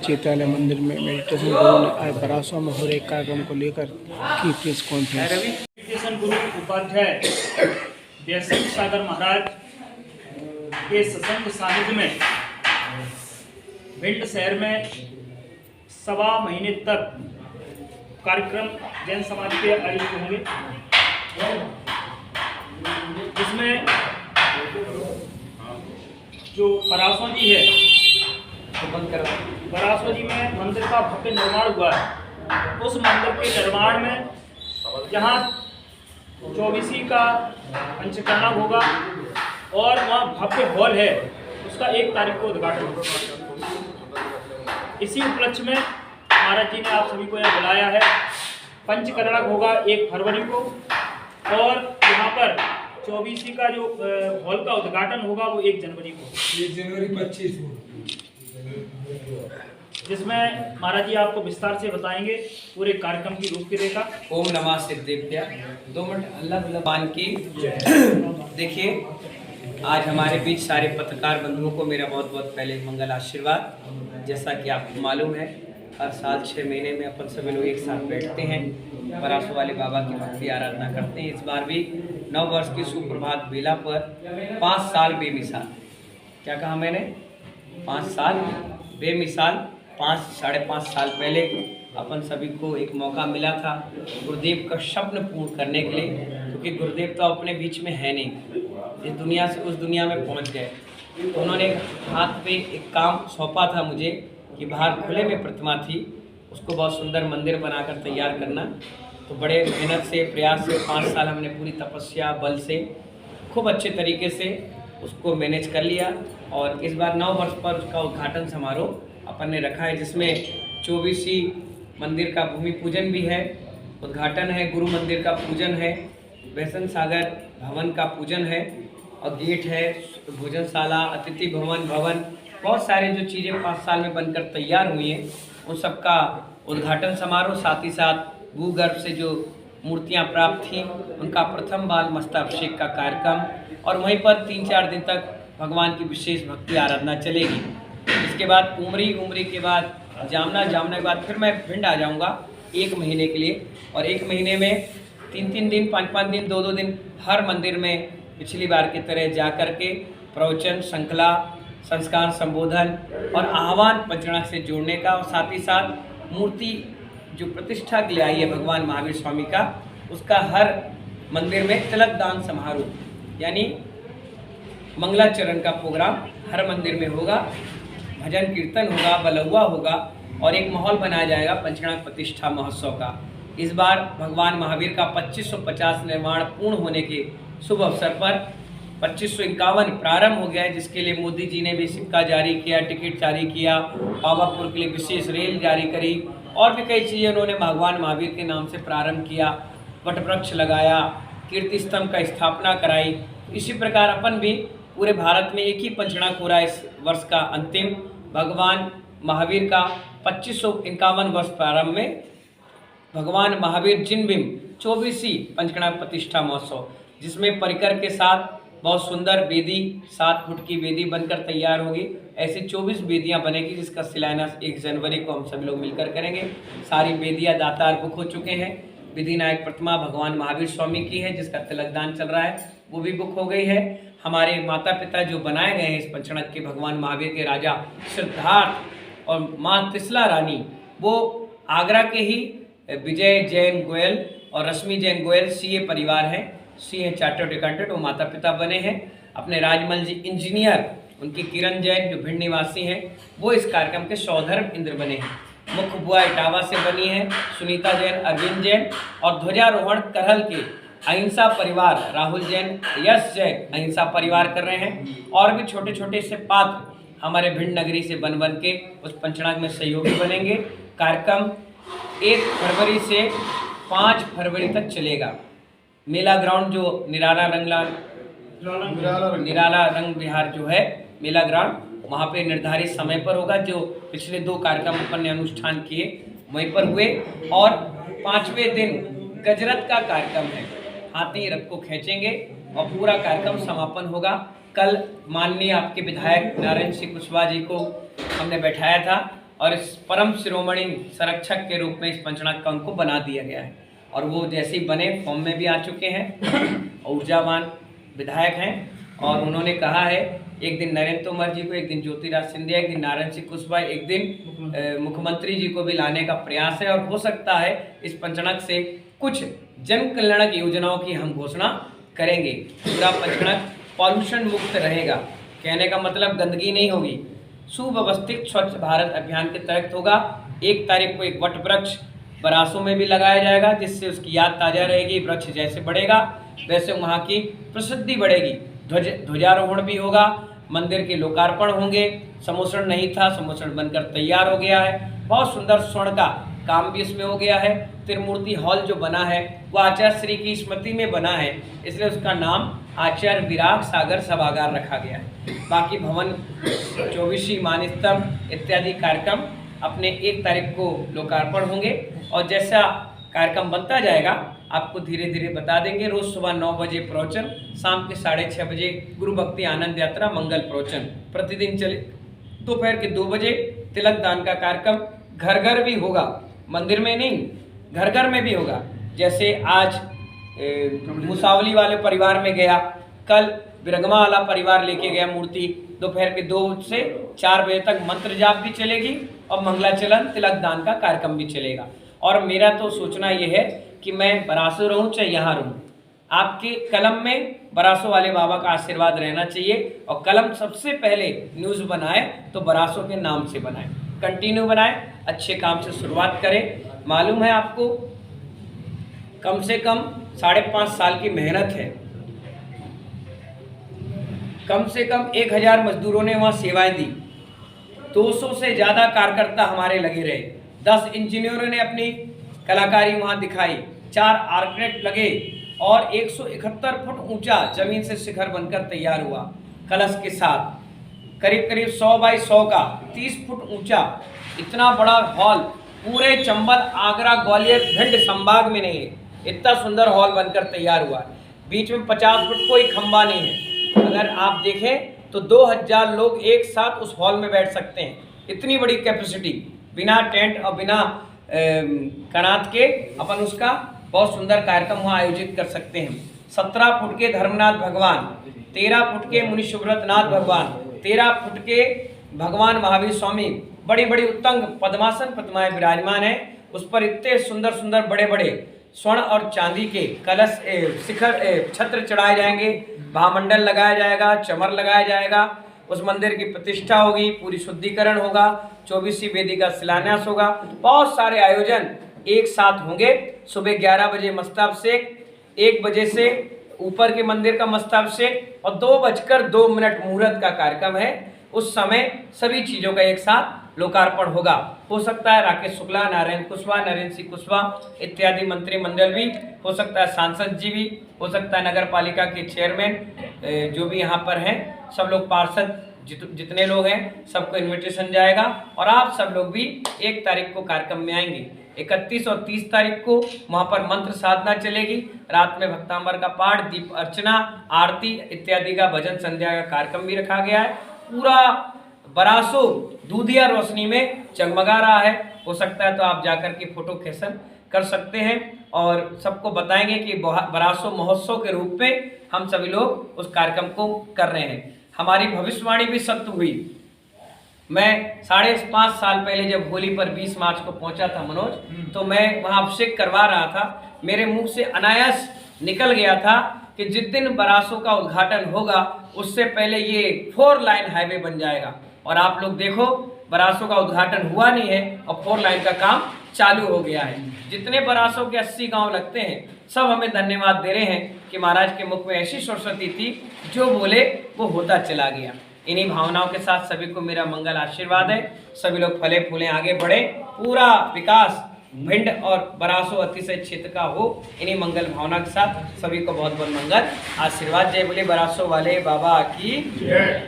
चैत्यालय मंदिर में मेडिटेशन गुरु ने आज बरासवा में हो रहे कार्यक्रम को लेकर की प्रेस कॉन्फ्रेंस। मेडिटेशन गुरु उपाध्याय जयसिंह सागर महाराज के सत्संग सानिध्य में भिंड शहर में 1.25 महीने तक कार्यक्रम जैन समाज के आयोजित होंगे, जिसमें जो बरासवा जी है, बरासवा जी में मंदिर का भव्य निर्माण हुआ है। उस मंदिर के निर्माण में जहाँ 24 का पंचकर्णा होगा और वहाँ भव्य हॉल है, उसका 1 तारीख को उद्घाटन होगा। इसी उपलक्ष्य में महाराज जी ने आप सभी को यहाँ बुलाया है। पंचकर्णा होगा 1 फरवरी को और यहाँ पर 24 का जो हॉल का उद्घाटन होगा वो 1 जनवरी को, 1 जनवरी 25 को, जिसमें महाराज जी आपको विस्तार से बताएंगे पूरे कार्यक्रम की रूपरेखा। ओम नमः सिद्धेभ्य। 2 मिनट अल्लाह भगवान की। देखिए, आज हमारे बीच सारे पत्रकार बंधुओं को मेरा बहुत बहुत पहले मंगल आशीर्वाद। जैसा कि आपको मालूम है, हर साल 6 महीने में अपन सभी लोग एक साथ बैठते हैं, बरासवा वाले बाबा की भक्ति आराधना करते हैं। इस बार भी 9 वर्ष की सुप्रभात बेला पर 5 साल बेमिसाल, क्या कहा मैंने, 5 साल बेमिसाल, 5-5.5 साल पहले अपन सभी को एक मौका मिला था गुरुदेव का स्वप्न पूर्ण करने के लिए, क्योंकि गुरुदेव तो अपने बीच में है नहीं, इस दुनिया से उस दुनिया में पहुंच गए। तो उन्होंने हाथ पे एक काम सौंपा था मुझे कि बाहर खुले में प्रतिमा थी, उसको बहुत सुंदर मंदिर बनाकर तैयार करना। तो बड़े मेहनत से, प्रयास से 5 साल हमने पूरी तपस्या बल से खूब अच्छे तरीके से उसको मैनेज कर लिया। और इस बार 9 वर्ष पर उसका उद्घाटन समारोह अपन ने रखा है, जिसमें 24 मंदिर का भूमि पूजन भी है, उद्घाटन है, गुरु मंदिर का पूजन है, वैष्णव सागर भवन का पूजन है और गेट है, भोजनशाला, अतिथि भवन, बहुत सारे जो चीज़ें 5 साल में बनकर तैयार हुई हैं उन सब का उद्घाटन समारोह, साथ ही साथ भूगर्भ से जो मूर्तियां प्राप्त थीं उनका प्रथम बाल मस्तकाभिषेक का कार्यक्रम, और वहीं पर 3-4 दिन तक भगवान की विशेष भक्ति आराधना चलेगी। इसके बाद उमरी के बाद जामना के बाद फिर मैं भिंड आ जाऊंगा 1 महीने के लिए, और 1 महीने में 3-3 दिन, 5-5 दिन, 2-2 दिन हर मंदिर में पिछली बार की तरह जा कर के प्रवचन, श्रृंखला, संस्कार, संबोधन और आह्वान पंचकर्णा से जोड़ने का, और साथ ही साथ मूर्ति जो प्रतिष्ठा के लिए आई है भगवान महावीर स्वामी का, उसका हर मंदिर में तिलक दान समारोह यानी मंगलाचरण का प्रोग्राम हर मंदिर में होगा, भजन कीर्तन होगा, बलौआ होगा और एक माहौल बनाया जाएगा पंचकर्णा प्रतिष्ठा महोत्सव का। इस बार भगवान महावीर का 2550 निर्माण पूर्ण होने के शुभ अवसर पर 2551 प्रारंभ हो गया है, जिसके लिए मोदी जी ने भी सिक्का जारी किया, टिकट जारी किया, पावापुर के लिए विशेष रेल जारी करी और भी कई चीज़ें उन्होंने भगवान महावीर के नाम से प्रारंभ किया, वटवृक्ष लगाया, कीर्ति स्तंभ का स्थापना कराई। इसी प्रकार अपन भी पूरे भारत में एक ही पंचकर्णा हो रहा है इस वर्ष का अंतिम, भगवान महावीर का 2551 वर्ष प्रारंभ में भगवान महावीर जिनबिंब 24वीं पंचकर्णा प्रतिष्ठा महोत्सव, जिसमें परिकर के साथ बहुत सुंदर वेदी 7 फुट की वेदी बनकर तैयार होगी। ऐसी 24 वेदियां बनेगी, जिसका शिलान्यास 1 जनवरी को हम सभी लोग मिलकर करेंगे। सारी वेदियां दातार बुक हो चुके हैं। विधिनायक प्रतिमा भगवान महावीर स्वामी की है, जिसका तिलकदान चल रहा है, वो भी बुक हो गई है। हमारे माता पिता जो बनाए गए हैं इस पंचकर्णा के भगवान महावीर के राजा सिद्धार्थ और माँ तिसला रानी, वो आगरा के ही विजय जैन गोयल और रश्मि जैन गोयल सीए परिवार हैं, सीए चार्टर्ड अकाउंटेंट, वो माता पिता बने हैं। अपने राजमल जी इंजीनियर, उनकी किरण जैन जो भिंड निवासी हैं, वो इस कार्यक्रम के सौधर्म इंद्र बने हैं। मुख्य बुआ इटावा से बनी है सुनीता जैन, अरविंद जैन, और ध्वजारोहण करहल के अहिंसा परिवार राहुल जैन, यश जैन अहिंसा परिवार कर रहे हैं। और भी छोटे छोटे से पात्र हमारे भिंड नगरी से बन के उस पंचकर्णा में सहयोगी बनेंगे। कार्यक्रम 1 फरवरी से 5 फरवरी तक चलेगा। मेला ग्राउंड जो निराला रंग विहार जो है मेला ग्राउंड, वहाँ पे निर्धारित समय पर होगा। जो पिछले 2 कार्यक्रम अपन ने अनुष्ठान किए वहीं पर हुए, और 5वें दिन गजरथ का कार्यक्रम है, हाथी रथ को खींचेंगे और पूरा कार्यक्रम समापन होगा। कल माननीय आपके विधायक नारायण सिंह कुशवाहा जी को हमने बैठाया था और इस परम शिरोमणि संरक्षक के रूप में इस पंचनाक का उनको बना दिया गया है। और वो जैसे ही बने फॉर्म में भी आ चुके हैं, ऊर्जावान विधायक हैं। और उन्होंने कहा है एक दिन नरेंद्र तोमर जी को, एक दिन ज्योतिरादित्य सिंधिया, एक दिन नारायण सिंह कुशवाहा, एक दिन मुख्यमंत्री जी को भी लाने का प्रयास है। और हो सकता है इस पंचनाक से कुछ जन कल्याणक योजनाओं की हम घोषणा करेंगे। पूरा पंचनाक पॉल्यूशन मुक्त रहेगा, कहने का मतलब गंदगी नहीं होगी। सुव्यवस्थित स्वच्छ भारत अभियान के तहत होगा। 1 तारीख को एक वट वृक्ष बरासों में भी लगाया जाएगा, जिससे उसकी याद ताज़ा रहेगी। वृक्ष जैसे बढ़ेगा वैसे वहाँ की प्रसिद्धि बढ़ेगी। ध्वजारोहण भी होगा, मंदिर के लोकार्पण होंगे। समोसण नहीं था, समोसण बनकर तैयार हो गया है। बहुत सुंदर स्वर्ण का काम भी इसमें हो गया है। त्रिमूर्ति हॉल जो बना है वो आचार्य श्री की स्मृति में बना है, इसलिए उसका नाम आचार्य विराग सागर सभागार रखा गया है। बाकी भवन 24 मान स्तंभ इत्यादि कार्यक्रम अपने 1 तारीख को लोकार्पण होंगे। और जैसा कार्यक्रम बनता जाएगा आपको धीरे धीरे बता देंगे। रोज सुबह 9 बजे प्रवचन, शाम के 6:30 बजे गुरु भक्ति आनंद यात्रा मंगल प्रवचन प्रतिदिन चले। दोपहर के 2 बजे तिलक दान का कार्यक्रम घर घर भी होगा, मंदिर में नहीं, घर घर में भी होगा। जैसे आज मुसावली वाले परिवार में गया, कल बिरगमा वाला परिवार लेके गया मूर्ति। दोपहर के 2 से 4 बजे तक मंत्र जाप भी चलेगी और मंगलाचलन तिलक दान का कार्यक्रम भी चलेगा। और मेरा तो सोचना यह है कि मैं बरासो रहूं चाहे यहाँ रहूं, आपके कलम में बरासो वाले बाबा का आशीर्वाद रहना चाहिए। और कलम सबसे पहले न्यूज़ बनाए तो बरासो के नाम से बनाए, कंटिन्यू बनाए, अच्छे काम से शुरुआत करें। मालूम है आपको कम से कम 5.5 साल की मेहनत है। कम से कम 1000 मजदूरों ने वहाँ सेवाएं दी, 200 से ज़्यादा कार्यकर्ता हमारे लगे रहे, 10 इंजीनियरों ने अपनी कलाकारी वहाँ दिखाई, 4 आर्किटेक्ट लगे और 171 फुट ऊंचा जमीन से शिखर बनकर तैयार हुआ कलश के साथ। करीब करीब 100 बाई 100 का 30 फुट ऊंचा इतना बड़ा हॉल पूरे चंबल, आगरा, ग्वालियर, भिंड संभाग में नहीं है। इतना सुंदर हॉल बनकर तैयार हुआ। बीच में 50 फुट कोई खंबा नहीं है। अगर आप देखें तो 2000 लोग एक साथ उस हॉल में बैठ सकते हैं। इतनी बड़ी कैपेसिटी, बिना टेंट और बिना कनात के अपन उसका बहुत सुंदर कार्यक्रम वहाँ आयोजित कर सकते हैं। 17 फुट के धर्मनाथ भगवान, 13 फुट के मुनि सुब्रतनाथ भगवान, 13 फुट के भगवान महावीर स्वामी, बड़ी बड़ी उत्तंग पद्मासन प्रतिमाएं विराजमान है। उस पर इतने सुंदर सुंदर बड़े बड़े स्वर्ण और चांदी के कलश शिखर छत्र चढ़ाए जाएंगे, महामंडल लगाया जाएगा, चमर लगाया जाएगा। उस मंदिर की प्रतिष्ठा होगी, पूरी शुद्धिकरण होगा, 24वीं वेदी का शिलान्यास होगा। बहुत सारे आयोजन एक साथ होंगे। सुबह 11 बजे मस्ताभिषेक, 1 बजे से ऊपर के मंदिर का मस्ताभिषेक और 2:02 मुहूर्त का कार्यक्रम है। उस समय सभी चीज़ों का एक साथ लोकार्पण होगा। हो सकता है राकेश शुक्ला, नारायण कुशवाहा, नरेंद्र सिंह कुशवाहा इत्यादि मंत्रिमंडल भी, हो सकता है सांसद जी भी, हो सकता है नगर पालिका के चेयरमैन जो भी यहाँ पर हैं, सब लोग पार्षद जितने लोग हैं सबको इन्विटेशन जाएगा। और आप सब लोग भी 1 तारीख को कार्यक्रम में आएंगे। 31 और 30 तारीख को वहाँ पर मंत्र साधना चलेगी। रात में भक्तांबर का पाठ, दीप अर्चना, आरती इत्यादि का भजन संध्या का कार्यक्रम भी रखा गया है। पूरा बरासो दूधिया रोशनी में जगमगा रहा है। हो सकता है तो आप जाकर के फोटो सेशन कर सकते हैं और सबको बताएंगे कि बरासो महोत्सव के रूप में हम सभी लोग उस कार्यक्रम को कर रहे हैं। हमारी भविष्यवाणी भी सत्य हुई। मैं 5.5 साल पहले जब होली पर 20 मार्च को पहुंचा था मनोज, तो मैं वहां अभिषेक करवा रहा था। मेरे मुंह से अनायास निकल गया था कि जिस दिन बरासो का उद्घाटन होगा उससे पहले ये 4 लाइन हाईवे बन जाएगा। और आप लोग देखो बरासो का उद्घाटन हुआ नहीं है और 4 लाइन का काम चालू हो गया है। जितने बरासो के 80 गांव लगते हैं सब हमें धन्यवाद दे रहे हैं कि महाराज के मुख में ऐसी सरस्वती थी, जो बोले वो होता चला गया। इन्हीं भावनाओं के साथ सभी को मेरा मंगल आशीर्वाद है। सभी लोग फले फूले आगे बढ़े, पूरा विकास भिंड और बरासो अतिशय क्षेत्र का हो। इन्हीं मंगल भावना के साथ सभी को बहुत बहुत मंगल आशीर्वाद। जय बोले बरासो वाले बाबा की जय।